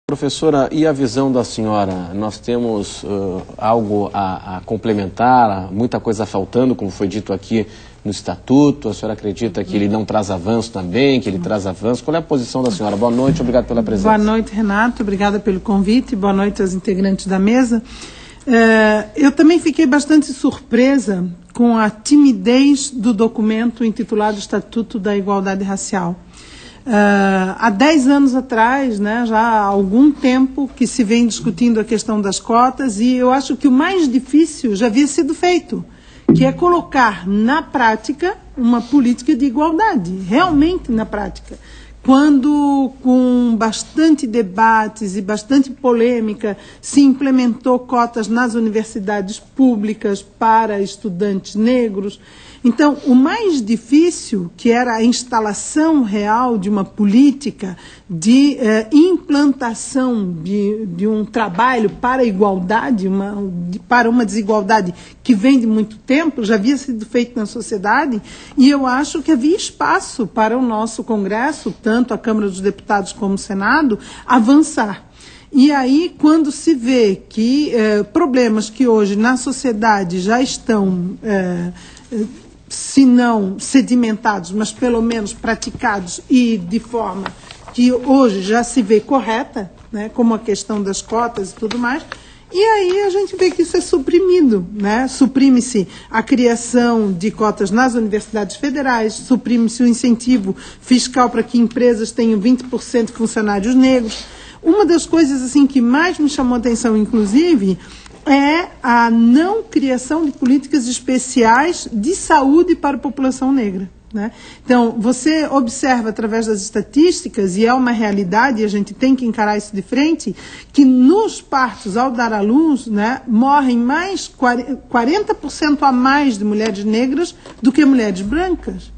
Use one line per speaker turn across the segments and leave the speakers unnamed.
Professora, e a visão da senhora? Nós temos algo a complementar, muita coisa faltando, como foi dito aqui no Estatuto. A senhora acredita que ele não traz avanço também, que ele traz avanço? Qual é a posição da senhora? Boa noite, obrigado pela presença.
Boa noite, Renato, obrigada pelo convite, boa noite aos integrantes da mesa. Eu também fiquei bastante surpresa com a timidez do documento intitulado Estatuto da Igualdade Racial. Há 10 anos atrás, né, já há algum tempo que se vem discutindo a questão das cotas, e eu acho que o mais difícil já havia sido feito, que é colocar na prática uma política de igualdade, realmente na prática. Quando, com bastante debates e bastante polêmica, se implementou cotas nas universidades públicas para estudantes negros. Então, o mais difícil, que era a instalação real de uma política de implantação de um trabalho para a igualdade, para uma desigualdade que vem de muito tempo, já havia sido feito na sociedade, e eu acho que havia espaço para o nosso Congresso, tanto a Câmara dos Deputados como o Senado, avançar. E aí, quando se vê que problemas que hoje na sociedade já estão se não sedimentados, mas pelo menos praticados e de forma que hoje já se vê correta, né, como a questão das cotas e tudo mais, e aí a gente vê que isso é suprimido, né? Suprime-se a criação de cotas nas universidades federais, suprime-se o incentivo fiscal para que empresas tenham 20% de funcionários negros. Uma das coisas assim que mais me chamou a atenção, inclusive, é a não criação de políticas especiais de saúde para a população negra, né? Então, você observa através das estatísticas, e é uma realidade, e a gente tem que encarar isso de frente, que nos partos, ao dar à luz, né, morrem mais 40% a mais de mulheres negras do que mulheres brancas.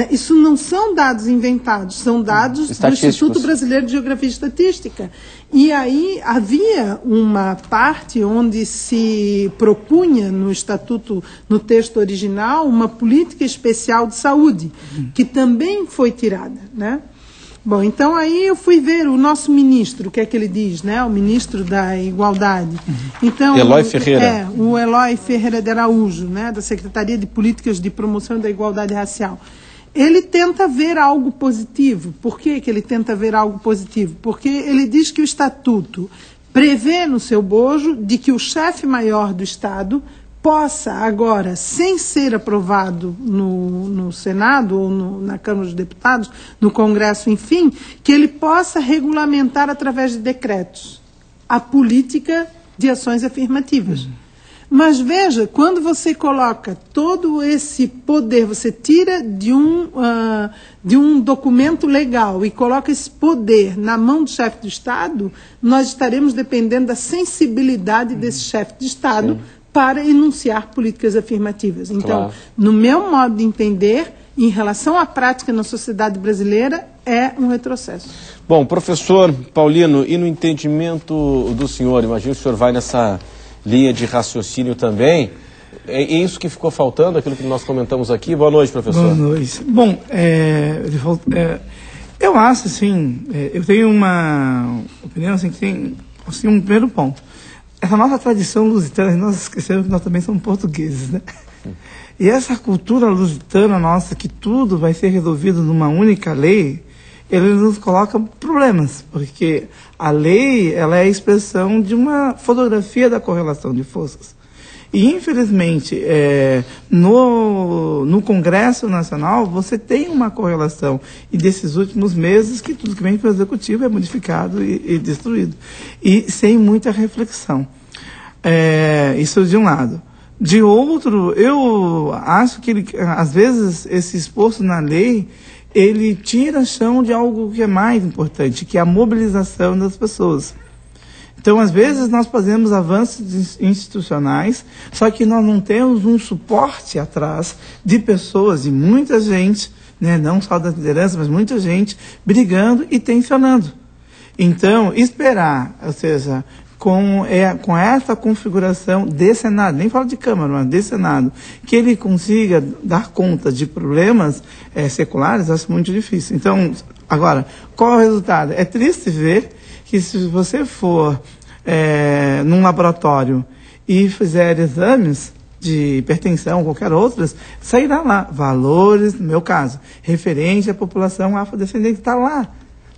Isso não são dados inventados, são dados do Instituto Brasileiro de Geografia e Estatística. E aí havia uma parte onde se propunha no Estatuto, no texto original, uma política especial de saúde, que também foi tirada, né? Bom, então aí eu fui ver o nosso ministro, o que é que ele diz, né? O ministro da Igualdade. Então,
Eloy Ferreira.
O Eloy Ferreira de Araújo, né? Da Secretaria de Políticas de Promoção da Igualdade Racial. Ele tenta ver algo positivo. Por que ele tenta ver algo positivo? Porque ele diz que o Estatuto prevê no seu bojo de que o chefe maior do Estado possa agora, sem ser aprovado no Senado ou na Câmara dos Deputados, no Congresso, enfim, que ele possa regulamentar através de decretos a política de ações afirmativas. Mas veja, quando você coloca todo esse poder, você tira de um documento legal e coloca esse poder na mão do chefe do Estado, nós estaremos dependendo da sensibilidade desse chefe de Estado para enunciar políticas afirmativas. Então, no meu modo de entender, em relação à prática na sociedade brasileira, é um retrocesso.
Bom, professor Paulino, e no entendimento do senhor, imagino que o senhor vai nessa linha de raciocínio também, é isso que ficou faltando, aquilo que nós comentamos aqui. Boa noite, professor.
Boa noite. Bom, eu acho, assim, eu tenho uma opinião, assim, que tem assim, um primeiro ponto. Essa nossa tradição lusitana, nós esquecemos que nós também somos portugueses, né? E essa cultura lusitana nossa, que tudo vai ser resolvido numa única lei, ele nos coloca problemas, porque a lei, ela é a expressão de uma fotografia da correlação de forças. E, infelizmente, no Congresso Nacional, você tem uma correlação. E desses últimos meses, que tudo que vem para o Executivo é modificado e destruído. E sem muita reflexão. Isso de um lado. De outro, eu acho que, às vezes, esse esforço na lei, ele tira a chão de algo que é mais importante, que é a mobilização das pessoas. Então, às vezes, nós fazemos avanços institucionais, só que nós não temos um suporte atrás de pessoas, de muita gente, né, não só da liderança, mas muita gente brigando e tensionando. Então, esperar, ou seja, com essa configuração de Senado, nem falo de Câmara, mas de Senado, que ele consiga dar conta de problemas seculares, acho muito difícil. Então, agora, qual é o resultado? É triste ver que se você for num laboratório e fizer exames de hipertensão, qualquer outras, sairá lá valores, no meu caso, referente à população afrodescendente, está lá.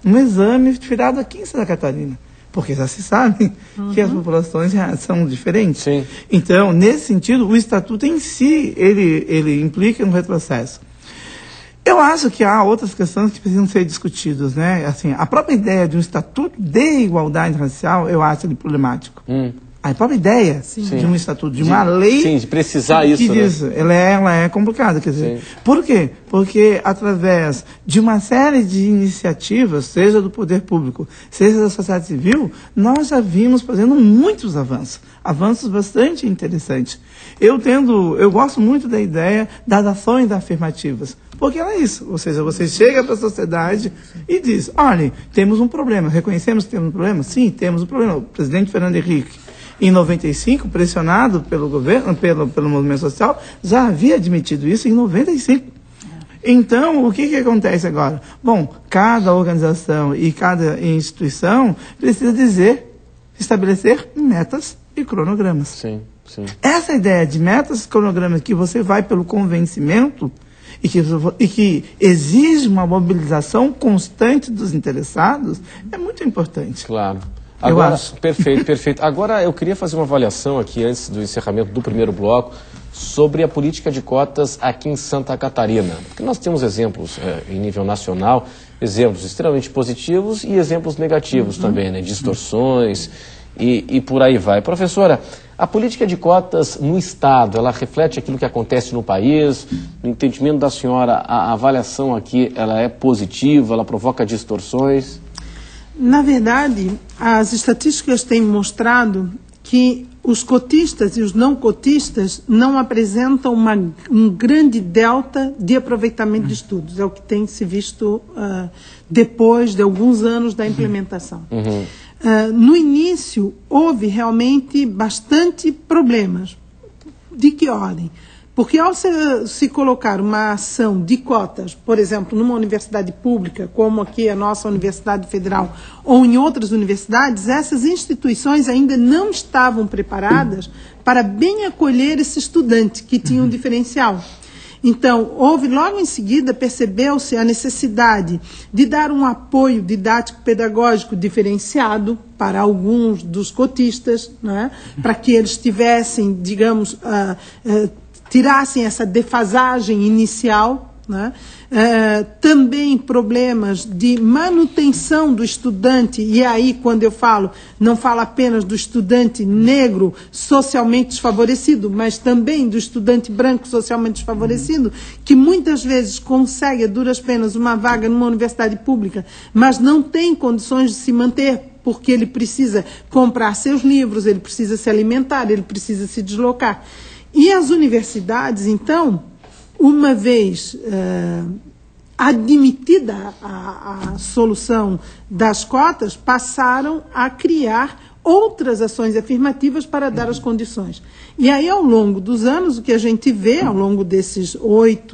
Um exame tirado aqui em Santa Catarina. Porque já se sabe que as populações são diferentes.
Sim.
Então, nesse sentido, o Estatuto em si, ele implica um retrocesso. Eu acho que há outras questões que precisam ser discutidas, né? Assim, a própria ideia de um Estatuto de igualdade racial, eu acho ele problemático. A própria ideia de um estatuto, de uma lei...
Sim, de precisar isso, né?
Diz, ela é complicada, quer dizer.
Sim.
Por quê? Porque através de uma série de iniciativas, seja do poder público, seja da sociedade civil, nós já vimos fazendo muitos avanços bastante interessantes. Eu gosto muito da ideia das ações afirmativas, porque ela é isso, ou seja, você chega para a sociedade e diz, olha, temos um problema, reconhecemos que temos um problema? Sim, temos um problema. O presidente Fernando Henrique, em 95, pressionado pelo governo, pelo movimento social, já havia admitido isso em 95. Então, o que acontece agora? Bom, cada organização e cada instituição precisa estabelecer metas e cronogramas.
Sim, sim.
Essa ideia de metas e cronogramas que você vai pelo convencimento e que exige uma mobilização constante dos interessados é muito importante.
Claro.
Agora, eu acho.
Perfeito, perfeito. Agora, eu queria fazer uma avaliação aqui, antes do encerramento do primeiro bloco, sobre a política de cotas aqui em Santa Catarina. Porque nós temos exemplos em nível nacional, exemplos extremamente positivos e exemplos negativos também, né? Distorções e por aí vai. Professora, a política de cotas no Estado, ela reflete aquilo que acontece no país? No entendimento da senhora, a avaliação aqui, ela é positiva, ela provoca distorções?
Na verdade, as estatísticas têm mostrado que os cotistas e os não cotistas não apresentam um grande delta de aproveitamento de estudos. É o que tem se visto depois de alguns anos da implementação. No início, houve realmente bastante problemas. De que ordem? Porque ao se colocar uma ação de cotas, por exemplo, numa universidade pública, como aqui a nossa Universidade Federal, ou em outras universidades, essas instituições ainda não estavam preparadas para bem acolher esse estudante que tinha um diferencial. Então, logo em seguida, percebeu-se a necessidade de dar um apoio didático-pedagógico diferenciado para alguns dos cotistas, né, para que eles tivessem, digamos, tirassem essa defasagem inicial, né? Também problemas de manutenção do estudante, e aí quando eu falo, não falo apenas do estudante negro socialmente desfavorecido, mas também do estudante branco socialmente desfavorecido, que muitas vezes consegue a duras penas uma vaga numa universidade pública, mas não tem condições de se manter, porque ele precisa comprar seus livros, ele precisa se alimentar, ele precisa se deslocar. E as universidades, então, uma vez admitida a solução das cotas, passaram a criar outras ações afirmativas para dar as condições. E aí, ao longo dos anos, o que a gente vê, ao longo desses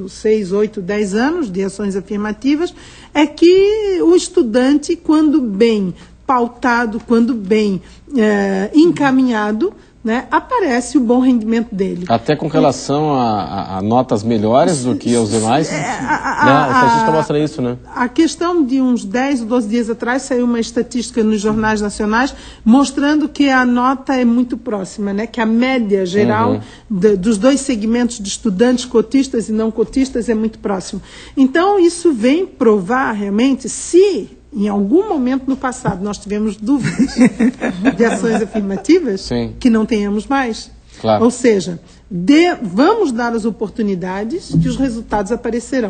6, 8, 10 anos de ações afirmativas, é que o estudante, quando bem pautado, quando bem encaminhado, né, aparece o bom rendimento dele.
Até com relação a notas melhores do que os demais? A estatística mostra isso, né?
A questão de uns 10 ou 12 dias atrás saiu uma estatística nos jornais nacionais mostrando que a nota é muito próxima, né, que a média geral dos dois segmentos de estudantes cotistas e não cotistas é muito próximo. Então, isso vem provar realmente se em algum momento no passado nós tivemos dúvidas de ações afirmativas, sim, que não tenhamos mais.
Claro.
Ou seja, vamos dar as oportunidades que os resultados aparecerão.